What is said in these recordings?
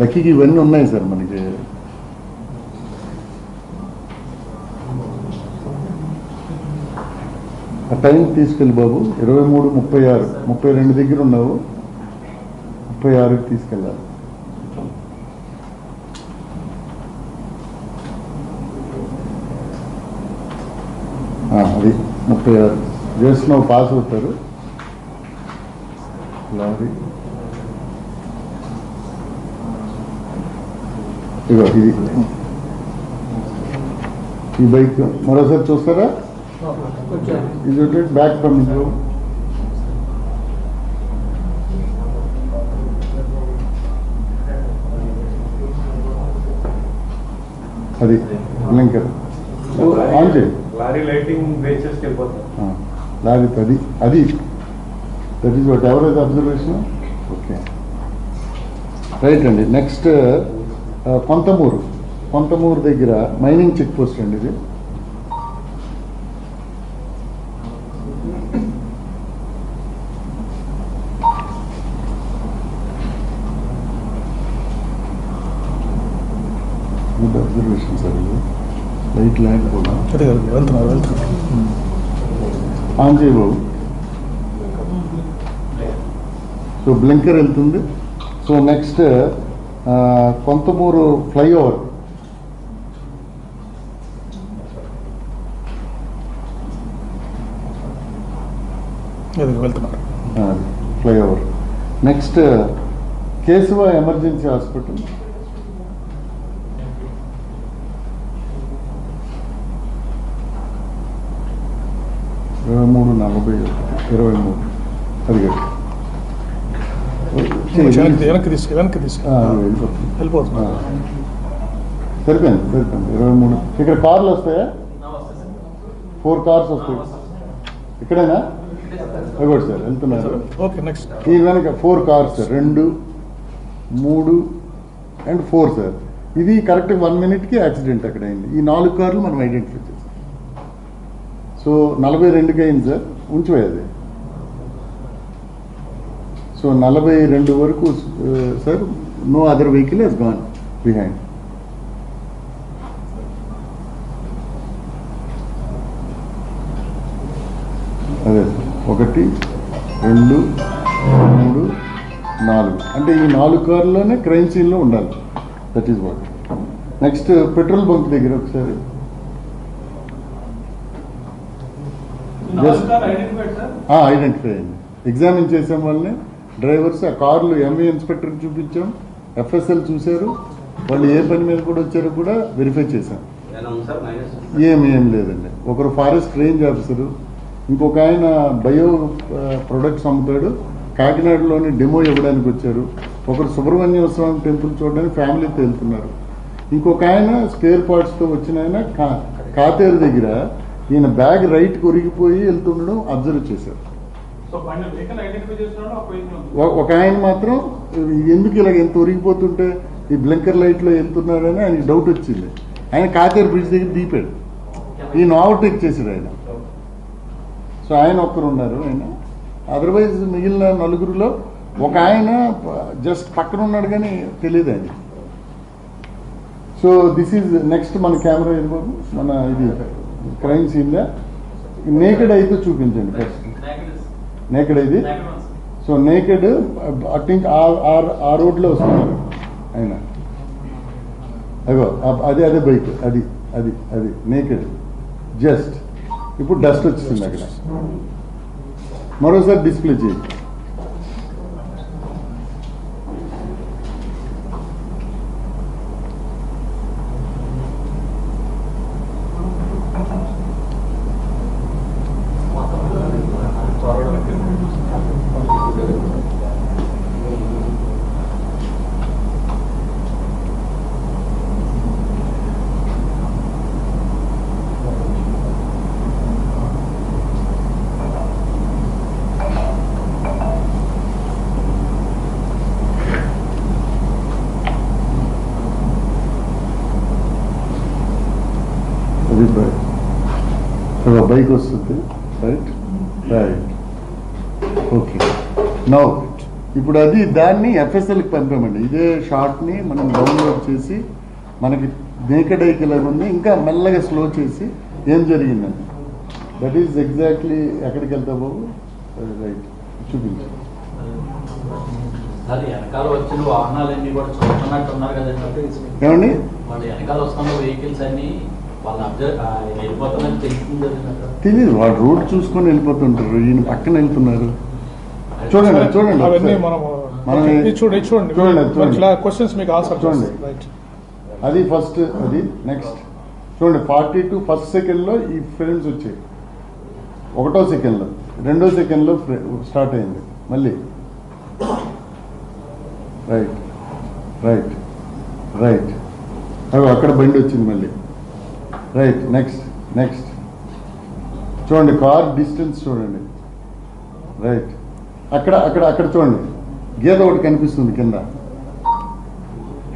లక్కీకి ఇవన్నీ ఉన్నాయి సార్ మనకి. ఆ టైం తీసుకెళ్ళి బాబు. 23, 36, 32 దగ్గర ఉన్నావు. 36కి తీసుకెళ్ళాలి. అది 36 చేస్తున్నావు, పాస్ అవుతారు. లారీ ఇగో ఇది ఈ బైక్ మరోసారి చూస్తారా? ఇది బ్యాక్ పంపించు. అది బ్లింకర్ ఆన్ చేయి. లారీ లైటింగ్ బేసెస్ లారీ అది దట్ ఈస్ వాట్ ఎవరైతే అబ్జర్వేషన్. ఓకే రైట్ అండి. నెక్స్ట్ కొంతమూరు దగ్గర మైనింగ్ చెక్ పోస్ట్ అండి ఇది. Good observation sir. ఇది లైట్ ల్యాండ్ కూడా ఆన్ చేయ బాబు. సో బ్లింకర్ వెళ్తుంది. So next Konthamuru flyover. Flyover. Next Keshava emergency hospital. మూడు 40, 23 అది సరిపోయింది. 23. ఇక్కడ కార్లు వస్తాయా? 4 కార్స్ వస్తాయి. ఇక్కడేనా? అగోడు సార్ వెళ్తున్నారు. ఈ కనుక 4 కార్స్ సార్, 2, 3 and 4 సార్. ఇది కరెక్ట్ 1 minute యాక్సిడెంట్ అక్కడ అయింది. ఈ 4 కార్లు మనం ఐడెంటిఫై చేస్తాం. సో 42కి అయింది సార్. ఉంచిపోయేది. సో 42 వరకు sir. No other vehicle has gone behind. అదే 1, 2, 3, 4 అంటే ఈ 4 కార్లోనే క్రైమ్ సీన్లో ఉండాలి. That is what. Next petrol bunk దగ్గర ఒకసారి ఐడెంటిఫై అయింది. ఎగ్జామిన్ చేసాం వాళ్ళని. డ్రైవర్స్ ఆ కార్లు ఎంఏ ఇన్స్పెక్టర్కి చూపించాం. FSL చూశారు. వాళ్ళు ఏ పని మీద కూడా వచ్చారో కూడా వెరిఫై చేశాం. ఏం లేదండి. ఒకరు ఫారెస్ట్ రేంజ్ ఆఫీసరు, ఇంకొక ఆయన బయో ప్రొడక్ట్స్ అమ్ముతాడు. కాకినాడలోని డెమో ఇవ్వడానికి వచ్చారు. ఒకరు సుబ్రహ్మణ్య స్వామి టెంపుల్ చూడడానికి ఫ్యామిలీతో వెళ్తున్నారు. ఇంకొక ఆయన స్పేర్ పార్ట్స్తో వచ్చిన ఆయన కాతేరు దగ్గర ఈయన బ్యాగ్ రైట్ కొరిగిపోయి వెళ్తుండడం అబ్జర్వ్ చేశారు. ఒక ఆయన మాత్రం ఎందుకు ఇలాగ ఎంత ఒరిగిపోతుంటే ఈ బ్లింకర్ లైట్లో వెళ్తున్నాడని ఆయనకి డౌట్ వచ్చింది. ఆయన కాతేరు బ్రిడ్జ్ దగ్గర దీపాడు. ఈయన ఓవర్టేక్ చేశాడు ఆయన. సో ఆయన ఒక్కరు ఉన్నారు. ఆయన అదర్వైజ్ మిగిలిన 4 ఒక ఆయన జస్ట్ పక్కన ఉన్నాడు కానీ తెలియదు ఆయన. సో దిస్ ఈజ్ నెక్స్ట్ మన కెమెరా ఇది బాబు. మన ఇది క్రైమ్ సీన్దా నేకెడ్ అయితే చూపించండి ఫస్ట్. నేకెడ్ ఇది. సో నేకెడ్ ఐ థింక్ ఆ రోడ్లో వస్తున్నారు ఆయన. అగో అదే బైక్. అది నేకెడ్. జస్ట్ ఇప్పుడు డస్ట్ వచ్చింది అక్కడ. మరోసారి డిస్ప్లే చేయి. బైక్ వస్తుంది. రైట్. ఓకే. నౌ ఇప్పుడు దాన్ని ఎఫ్ఎస్ఎల్కి పంపామండి. ఇదే షార్ట్ని మనం డౌన్లోడ్ చేసి మనకి నేకెడ్ ఐకి ఇలా ఉంది, ఇంకా మెల్లగా స్లో చేసి ఏం జరిగిందండి. దట్ ఈజ్ ఎగ్జాక్ట్లీ ఎక్కడికి వెళ్తా బాబు, రైట్ చూపించు. అది వెనకాల వచ్చిన వాహనాలన్నీ కూడా చూస్తున్నట్టు ఉన్నారు కదండి. ఏమండి వాళ్ళు వెనకాల వస్తున్న వెహికల్స్ అన్ని వాళ్ళు వెళ్ళిపోతామని తెలుస్తుంది. తెలియదు, వాడు రోడ్ చూసుకొని వెళ్ళిపోతుంటారు, ఈయన పక్కన వెళ్తున్నారు. చూడండి చూడండి అవన్నీ ఒకసారి. మనము మనం చూడండి చూడండి. క్వశ్చన్స్ మీకు ఆన్సర్ చూడండి. రైట్. అది ఫస్ట్, అది నెక్స్ట్ చూడండి. 42 ఫస్ట్ సెకండ్లో ఈ ఫ్రేమ్స్ వచ్చాయి, 1వ సెకండ్లో, 2వ సెకండ్లో స్టార్ట్ అయింది. మళ్ళీ రైట్ రైట్ రైట్, అక్కడ బండి వచ్చింది మళ్ళీ. రైట్ నెక్స్ట్ నెక్స్ట్ చూడండి. కార్ డిస్టెన్స్ చూడండి. రైట్ అక్కడ అక్కడ అక్కడ చూడండి, గీత ఒకటి కనిపిస్తుంది కింద.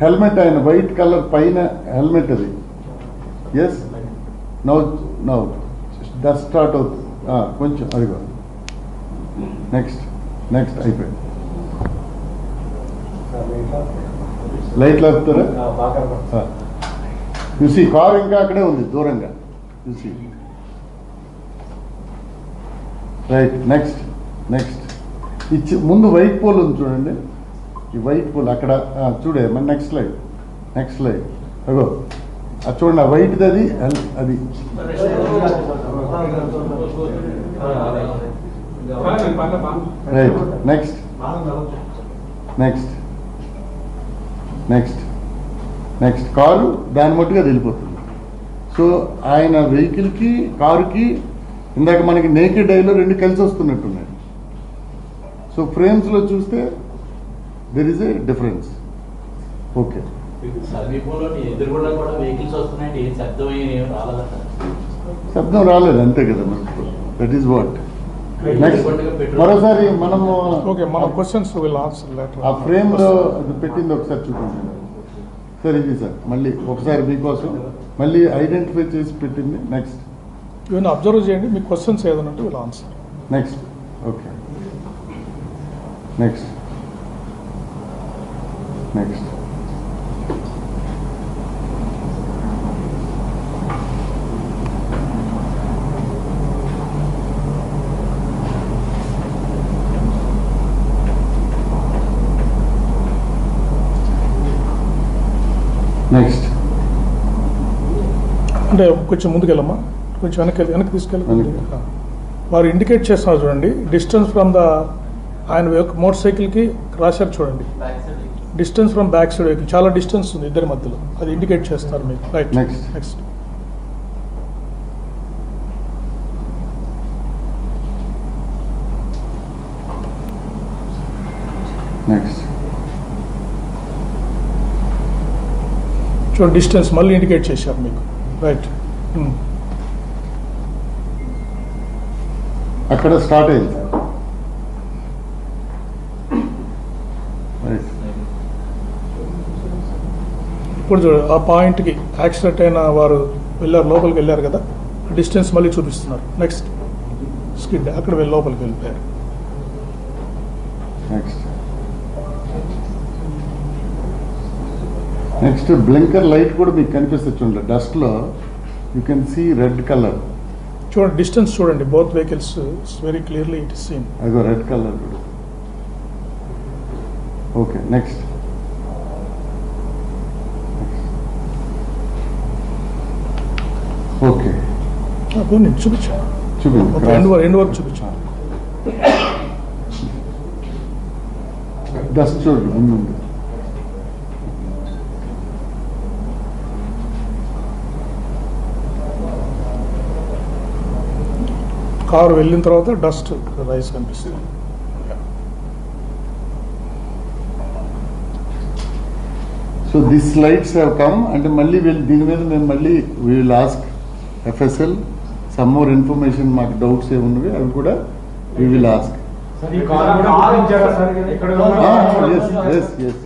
హెల్మెట్ ఆయన వైట్ కలర్ పైన హెల్మెట్ అది. Yes now now that start అవుతుంది కొంచెం, అదిగో నెక్స్ట్ నెక్స్ట్ అయిపోయింది. లైట్లు ఆపుతారా? చూసి కారు ఇంకా అక్కడే ఉంది దూరంగా చూసి. రైట్ నెక్స్ట్ నెక్స్ట్ ఇచ్చి ముందు వైట్ పోల్ ఉంది చూడండి. ఈ వైట్ పోల్ అక్కడ చూడే మన నెక్స్ట్ లైట్ నెక్స్ట్ లైట్ అగో అది చూడండి. ఆ వైట్ది అది అది right next next next next car దాని మట్టుగా వెళ్ళిపోతుంది. సో ఆయన వెహికల్కి కారుకి ఇందాక మనకి నేకెడ్ ఐలో రెండు కలిసి వస్తున్నట్టున్నాయి. సో ఫ్రేమ్స్లో చూస్తే there is a difference. Okay సమీపంలో ఎదురుగుండా కూడా వెహికల్స్ వస్తున్నాయంటే ఏ శబ్దం ఏం రాలేదంట. శబ్దం రాలేదు అంతే కదా మనకు. That is what. నెక్స్ట్ మరోసారి మనము ఓకే, మన క్వశ్చన్స్ విల్ ఆన్సర్ లేటర్. ఆ ఫ్రేమ్లో అది పెట్టింది ఒకసారి చూపించండి సార్. ఇది సార్ మళ్ళీ ఒకసారి మీకోసం మళ్ళీ ఐడెంటిఫై చేసి పెట్టింది. నెక్స్ట్ ఇవన్నీ అబ్జర్వ్ చేయండి, మీ క్వశ్చన్స్ ఏదైనా ఉంటే will answer. Next okay next next next అంటే కొంచెం ముందుకెళ్ళమ్మా, కొంచెం వెనక్కి తీసుకెళ్ళి. వెనక్కి. వారు ఇండికేట్ చేస్తున్నారు చూడండి, డిస్టెన్స్ ఫ్రమ్ ద ఆయన మోటార్ సైకిల్కి రాశారు చూడండి. Distance from back side vehicle చాలా డిస్టెన్స్ ఉంది ఇద్దరి మధ్యలో, అది ఇండికేట్ చేస్తారు మీకు. Right Next. నెక్స్ట్ నెక్స్ట్ చూడండి, డిస్టెన్స్ మళ్ళీ ఇండికేట్ చేశారు మీకు. రైట్ అక్కడ స్టార్ట్ అయింది సార్. రైట్ ఇప్పుడు చూడండి, ఆ పాయింట్కి యాక్సిడెంట్ అయిన వారు వెళ్ళారు, లోపలికి వెళ్ళారు కదా, డిస్టెన్స్ మళ్ళీ చూపిస్తున్నారు. నెక్స్ట్ స్కిడ్ అక్కడ వెళ్ళి లోపలికి వెళ్ళిపోయారు. నెక్స్ట్ నెక్స్ట్ బ్లింకర్ లైట్ కూడా మీకు కనిపిస్తుంది చూడండి. డస్ట్లో you can see red colour. చూడండి డిస్టెన్స్ చూడండి, both vehicles very clearly it is seen. అదో రెడ్ కలర్ కూడా. ఓకే నెక్స్ట్ ఓకే నేను చూపించాను, చూపించు. ఎండ్ వరకు చూపించాను. డస్ట్ చూడండి ముందు. కారు వెళ్ళిన తర్వాత డస్ట్ రైస్ కనిపిస్తుంది. So this lights have come అంటే మళ్ళీ దీని మీద మేము మళ్ళీ we will ask FSL some more information. మాకు డౌట్స్ ఏమున్నవి అవి కూడా వీ విల్ ఆస్క్. ఈ కార్ కూడా గుర్తించారా సార్? ఇక్కడ ఎస్ ఎస్ ఎస్